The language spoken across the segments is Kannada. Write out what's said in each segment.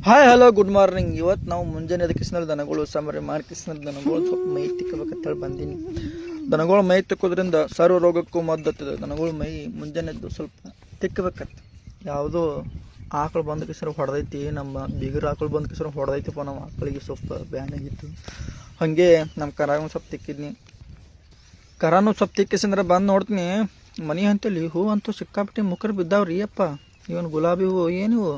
Hi hello good morning. ಇವತ್ತು ನಾವು ಮುಂಜಾನೆ ಕಿಸ್ನಲ್ಲಿ ದನಗಳು ಸಾಂಬಾರು ಮಾಡಿ ಕಿಸ್ನಲ್ಲಿ ದನಗಳು ಸ್ವಲ್ಪ ಮೈ ತಿಕ್ಕಬೇಕಂತೇಳಿ ಬಂದೀನಿ. ದನಗಳು ಮೈ ತಿಕ್ಕೋದ್ರಿಂದ ಸರ್ವ ರೋಗಕ್ಕೂ ಮದ್ದತ್ತದೆ. ದನಗಳು ಮೈ ಮುಂಜಾನೆದ್ದು ಸ್ವಲ್ಪ ತಿಕ್ಕಬೇಕತ್ತ. ಯಾವುದೋ ಆಕಳು ಬಂದ ಕಿಸರು ಹೊಡೆದೈತಿ, ನಮ್ಮ ಬಿಗರು ಆಕಳು ಬಂದ ಕಿಸರು ಹೊಡೆದೈತಿಪ್ಪ. ನಮ್ಮ ಆಕಳಿಗೆ ಸ್ವಲ್ಪ ಬ್ಯಾನಾಗಿತ್ತು. ಹಾಗೆ ನಮ್ಮ ಕರಾನು ಸ್ವಲ್ಪ ತಿಕ್ಕಿದ್ನಿ. ಕರಾನು ಸ್ವಲ್ಪ ತಿಕ್ಕಿಸಂದ್ರೆ ಬಂದು ನೋಡ್ತೀನಿ ಮನೆ ಅಂತೇಳಿ ಹೂ ಅಂತೂ ಸಿಕ್ಕಾಬಿಟ್ಟು ಮುಖರು ಬಿದ್ದಾವ್ರಿ. ಅಪ್ಪ ಇವನು ಗುಲಾಬಿ ಹೂವು ಏನಿವು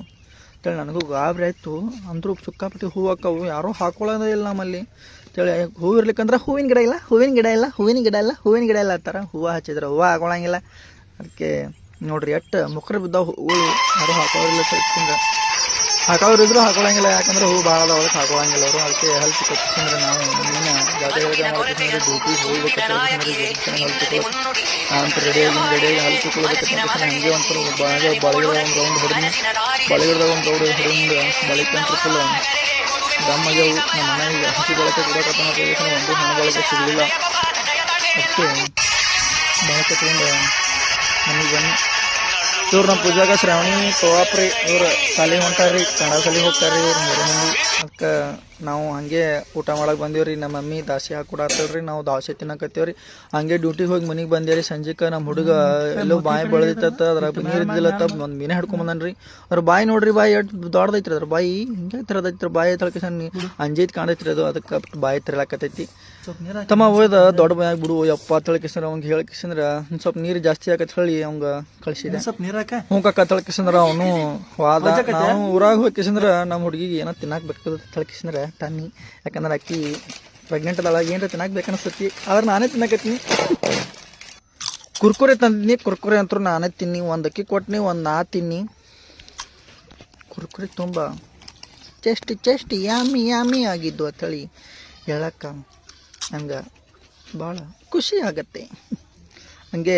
ಅಂತೇಳಿ ನನಗೂ ಗಾಬರಿ ಆಯಿತು. ಅಂದರೂ ಸಿಕ್ಕಾಪಟ್ಟಿ ಹೂವು ಹಾಕವು, ಯಾರೂ ಹಾಕೊಳ್ಳೋದೇ ಇಲ್ಲ ನಮ್ಮಲ್ಲಿ ಅಂತೇಳಿ. ಹೂವು ಇರ್ಲಿಕ್ಕಂದ್ರೆ ಹೂವಿನ ಗಿಡ ಇಲ್ಲ, ಹೂವಿನ ಗಿಡ ಇಲ್ಲ, ಹೂವಿನ ಗಿಡ ಇಲ್ಲ, ಹೂವಿನ ಗಿಡ ಇಲ್ಲ ಅಂತಾರೆ. ಹೂವು ಹಚ್ಚಿದ್ರೆ ಹೂವು ಹಾಕೊಳ್ಳಂಗಿಲ್ಲ. ಅದಕ್ಕೆ ನೋಡ್ರಿ ಎಷ್ಟು ಮುಖರು ಬಿದ್ದಾವ ಹೂವು. ಯಾರೂ ಹಾಕೋರಿಲ್ಲ. ತಿಳ್ಕೊಂಡ್ರೆ ಹಾಕೋರಿದ್ರು ಹಾಕೊಳ್ಳಂಗಿಲ್ಲ, ಯಾಕಂದ್ರೆ ಹೂವು ಭಾಳ ಅದಾವ, ಅದಕ್ಕೆ ಹಾಕೊಳ್ಳಂಗಿಲ್ಲ ಅವರು. ಅದಕ್ಕೆ ಹೆಲ್ತ್ ಕಟ್ಟಿಸಿದ್ರೆ ನಾವು ಜಾಗ ಡ್ಯೂಟಿ ಹೋಗ್ಬೇಕಂದ್ರೆ ಅಂತ ರೆಡಿಯಾಗಿ ಹಲ್ಲು ತಿಳ್ಕೊಳ್ಬೇಕಂತ ಹಂಗೆ ಒಂಥರ ಬಾಳೆಗಿಡ ಒಂದು ರೌಂಡ್ ಹೊಡೆದು, ಬಾಳೆಗಿಡದಾಗ ಒಂದು ರೌಂಡ್ ಹೊಡೆದು ಬಾಳೆಕಂತ್ರ ಫುಲ್ ದಮ್ಮಾಗ್ಯವು. ನಮ್ಮ ಮನೆಗೆ ಹಸಿ ಬಳಕೆ ಕೊಡೋಕತ್ತ ಒಂದು ಹಣ್ಣು ಬಳಕೆ ಸಿಗಲಿಲ್ಲ. ಅದಕ್ಕೆ ಬಳಕೆ ತಗೊಂಡು ಮನೆಗೆ ಬನ್ನಿ. ಇವ್ರು ನಮ್ಮ ಪೂಜಾಗ ಶ್ರಾವಣಿ ಪವಾಪ್ರಿ ಇವ್ರು ಶಾಲೆ ಹೊಂಟಾರ್ರಿ, ಕನ್ನಡ ಶಾಲೆಗೆ ಹೋಗ್ತಾರ್ರಿ ಇವ್ರು 3 ಮಂದಿ. ಅದಕ್ಕೆ ನಾವು ಹಾಗೆ ಊಟ ಮಾಡಕ್ಕೆ ಬಂದೀವ್ರಿ. ನಮ್ಮ ಮಮ್ಮಿ ದಾಸೆ ಹಾಕೊಡತ್ತಲ್ರಿ, ನಾವು ದಾಸೆ ತಿನ್ನಕತ್ತೇವ್ರಿ. ಹಂಗೆ ಡ್ಯೂಟಿಗೆ ಹೋಗಿ ಮನೆಗೆ ಬಂದೇವ್ರಿ. ಸಂಜೆಗೆ ನಮ್ಮ ಹುಡುಗ ಎಲ್ಲೋ ಬಾಯಿ ಬೆಳೆದಿತ್ತ, ಅದ್ರಾಗ ನೀರು ಇದ್ದಿಲ್ಲತ್ತ, ಒಂದು ಮೀನೇ ಹಿಡ್ಕೊಂಬಂದನ್ರಿ. ಅದ್ರ ಬಾಯಿ ನೋಡ್ರಿ, ಬಾಯಿ ಎಷ್ಟು ದೊಡ್ಡದೈತ್ರಿ. ಅದ್ರ ಬಾಯಿ ಹಿಂಗೆ ಥರದೈತ್ರಿ. ಬಾಯಿ ತಳಕಿಸ ಅಂಜೈತ್ ಕಾಣೈತ್ರಿ ಅದು. ಅದಕ್ಕೆ ಬಾಯಿ ತಿರ್ಲಾಕತ್ತೈತಿ. ತಮ್ಮ ಹೋಯ್ದ ದೊಡ್ಡ ಬಾಯಿ ಬಿಡು ಯಪ್ಪ ತಳಕಿಸಂದ್ರ ಅವ್ಗೆ ಹೇಳಿಕಿಸಂದ್ರ ಸ್ವಲ್ಪ ನೀರು ಜಾಸ್ತಿ ಆಕತ್ ಹೇಳಿ ಅವಂಗ ಕಳಿಸಿದೆ. ಹ್ಞೂ ಕಕ್ಕ ತಳಕಿಸಂದ್ರ ಅವನು ವಾದ. ನಾವು ಊರಾಗ ಹೋಗಿಸಂದ್ರ ನಮ್ಮ ಹುಡುಗಿಗೆ ಏನೋ ತಿನ್ನಾಕ್ ಬೇಕು ತಳಕಿಸಂದ್ರ ತನ್ನಿ. ಯಾಕಂದ್ರೆ ಅಕ್ಕಿ ಪ್ರೆಗ್ನೆಂಟ್ ಅದಾಳ, ಏನ್ರ ತಿನ್ನಾಕ್ ಬೇಕನ್ನಿಸ್ತತಿ. ಆದ್ರೆ ನಾನೇ ತಿನ್ನಕತ್ತೀನಿ. ಕುರ್ಕುರೆ ತಂದಿನಿ. ಕುರ್ಕುರೆ ಅಂತೂ ನಾನೇ ತಿನ್ನಿ. ಒಂದು ಅಕ್ಕಿ ಕೊಟ್ಟಿನಿ, ಒಂದು ನಾ ತಿನ್ನಿ. ಕುರ್ಕುರೆ ತುಂಬ ಚೆಸ್ಟ್ ಯಾಮಿ ಯಾಮಿ ಆಗಿದ್ದು ಅಂತೇಳಿ ಹೇಳಕ್ಕ ನಂಗೆ ಭಾಳ ಖುಷಿ ಆಗತ್ತೆ. ಹಂಗೆ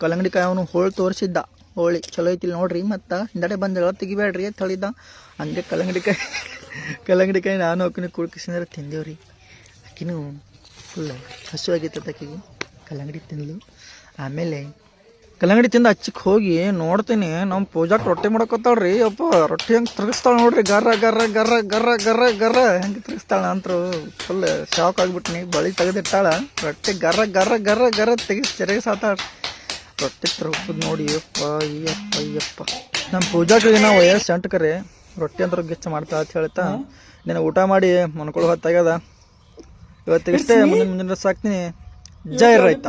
ಕಲ್ಲಂಗಡಿಕಾಯಿ ಅವನು ಹೋಳಿ ತೋರಿಸಿದ್ದ. ಹೋಳಿ ಚಲೋ ಐತಿಲ್ಲ ನೋಡ್ರಿ, ಮತ್ತು ಹಿಂದಡೆ ಬಂದ ತೆಗಿಬೇಡ್ರಿ ಅಂತ ಹೇಳಿದ್ದ. ಹಂಗೆ ಕಲ್ಲಂಗಡಿಕಾಯಿ ನಾನು ಅಕ್ಕಿನ ಕುಳ್ಕಿಸಿದ್ರೆ ತಿಂದೇವ್ರಿ. ಆಕಿನೂ ಫುಲ್ ಹಸುವಾಗಿತ್ತು ಆಕಿಗೆ. ಕಲ್ಲಂಗಡಿ ತಿಂದ್ಲು. ಆಮೇಲೆ ಕಲ್ಲಂಗಡಿ ತಿಂದು ಹಚ್ಚಕ್ಕೆ ಹೋಗಿ ನೋಡ್ತೀನಿ ನಮ್ಮ ಪೂಜಾಕ್ಕೆ ರೊಟ್ಟಿ ಮಾಡಕೊತ್ತಾಳ್ರಿ. ಅಪ್ಪ ರೊಟ್ಟಿ ಹೆಂಗೆ ತಿರುಗಿಸ್ತಾಳೆ ನೋಡ್ರಿ, ಗರ್ರ ಗರ್ರ ಗರ್ರ ಗರ್ರ ಗರ್ರ ಗರ್ರ ಹೆಂಗೆ ತಿರುಗಿಸ್ತಾಳೆ ಅಂತರೂ ಫುಲ್ ಶಾಕ್ ಆಗಿಬಿಟ್ನಿ. ಬಳಿ ತೆಗೆದಿಟ್ಟಾಳ, ರೊಟ್ಟಿ ಗರ್ರ ಗರ್ರ ಗರ್ರ ಗರ್ರ ತಿರುಗಿಸಾತಾಳ. ರೊಟ್ಟಿ ತಿರುಗಿಸೋದು ನೋಡಿ ಅಯ್ಯಪ್ಪ. ನಮ್ಮ ಪೂಜಾಕ್ಕೆ ನಾವು ವಯಸ್ಸು ಎಂಟಕರೆ ರೊಟ್ಟಿ ಅಂತ ಗಿಚ್ಚ ಮಾಡ್ತಾ ಅಂತ ಹೇಳ್ತಾ ನೀನು ಊಟ ಮಾಡಿ ಮನ್ಕೊಳ್ಳೋ ಹೊತ್ತಾಗ್ಯದ. ಇವತ್ತಿಗಷ್ಟೇ ಮುಂದಿನ ಸಾಕ್ತೀನಿ. ಜೈ ರೈತ.